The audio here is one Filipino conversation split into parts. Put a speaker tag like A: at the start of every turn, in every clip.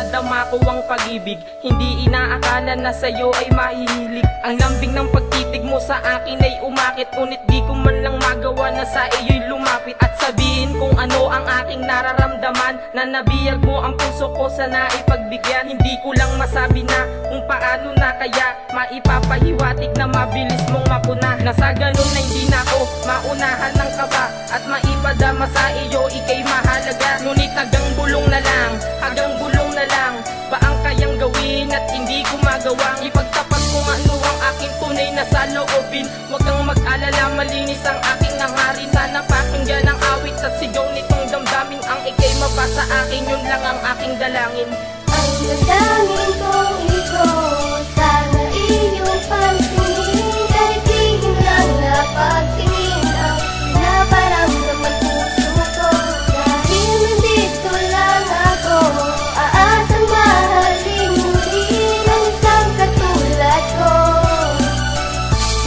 A: nadama ko ang pag-ibig. Hindi inaakala na sa'yo ay mahihilig. Ang lambing ng pagtitig mo sa akin ay umakit, ngunit di ko man lang magawa na sa iyo'y lumapit at sabihin kung ano ang aking nararamdaman. Na nabiyag mo ang puso ko sa naipagbigyan. Hindi ko lang masabi na kung paano na kaya maipapahiwatig na mabilis mong mapuna. Na sa ganun na hindi na ako maunahan ng kaba at maipadama sa iyo ikay mahalaga. Ngunit hanggang bulong na lang ba ang kayang gawin at hindi ko magawang ipagtapat kung ano ang aking tunay na saloobin. Huwag kang mag-alala, malinis ang aking hangarin. Sana pakinggan ang awit at sigaw nitong damdamin. Ang ikay mabasa akin, yun lang ang aking dalangin.
B: Ang dalangin kong ito, sana iyong pansinin. Kahit di lang napagtingin ang pinaparamdam ang puso ko. Dahil nandito lang ako, aasang mahalin muli ng isang katulad ko,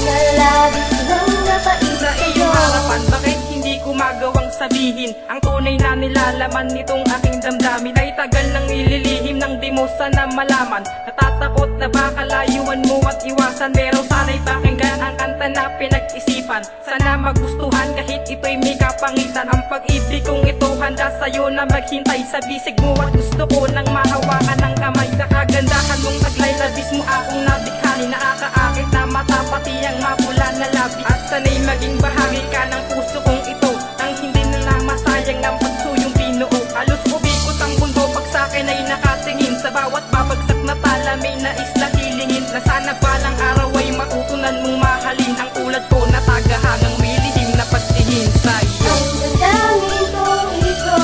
B: na labis lang napaibig
A: Sa iyong harapan, bakit hindi ko magawang sabihin ang tunay na nilalaman nitong aking damdamin? Ay tagal nang ililihim nang di mo sana malaman. Natatakot na baka layuan mo at iwasan, pero sana'y pakinggan ang kanta na pinag-isipan. Sana magustuhan kahit ito'y may kapangitan. Ang pag-ibig kong ito handa sa'yo na maghintay sa bisig mo, at gusto ko nang mahawakan ng kamay. Sa kagandahan mong taglay, labis mo akong nabighani. Nakakaakit na mata, pati ang mapula na labi. At sana'y maging bahagi ka ng puso kong ito, nang hindi na masayang ng pagsuyong binuo. Halos umikot ang mundo pag sa'kin ay nakatingin. Sa bawat babagsak na tala may nais na hilingin, na sana balang araw ay matutunan mong mahalin ang tulad ko na tagahangang may lihim na pagtingin sa iyo.
B: Ang dalangin kong ito,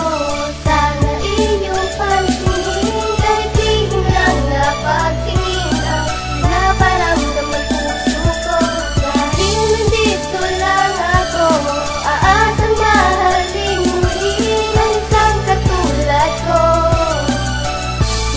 B: sana iyong pansinin. Kahit di lang napagtingin ang pinaparamdam ang puso ko. Dahil nandito lang ako, aasang mahalin muli ng isang katulad ko,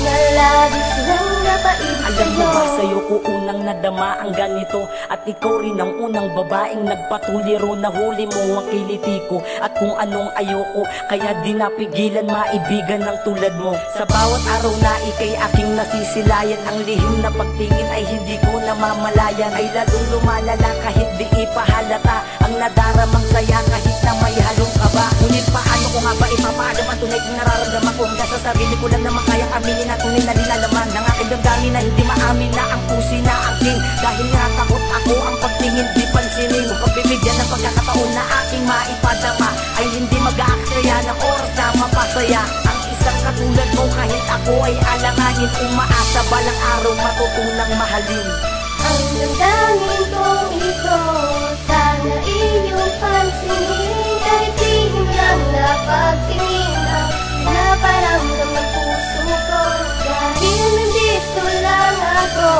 B: na labis lang napaibig
C: Alam mo
B: sa'yo.
C: ba, sa'yo ko unang nadama ang ganito, at ikaw rin ang unang babaeng nagpatuliro. Nahuli mo ang kiliti ko at kung anong ayoko, kaya di napigilan maibigan ng tulad mo. Sa bawat araw na ikay aking nasisilayan, ang lihim na pagtingin ay hindi ko namamalayan. Ay lalong lumalala kahit di ipahalata ang nadaramang saya, kahit na may halong kaba. Ngunit paano ko nga ba ipapaalam ang tunay kong nararamdaman ko? Hanggang sa sarili ko lang naman kayang aminin at tunay na nilalaman ng aking damdamin, na hindi maamin na ang pusi na aking. Dahil nga takot ako ang pagtingin di pansinin mo. Pagbibigyan ng pagkakataon na aking maipadama, ay hindi mag-aaksaya ng oras na mapasaya ang isang katulad mo. Kahit ako ay alanganin, umaasa balang araw matutunang mahalin.
B: Ang damdamin kong ito, sana iyong pansinin. Kahit di lang napagtingin ang pinaparamdam ng puso ko. Dahil nandito lang ako,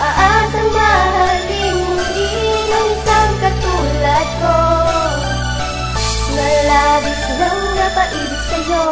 B: aasang mahalin muli ng isang katulad ko, na labis lang napaibig sa'yo.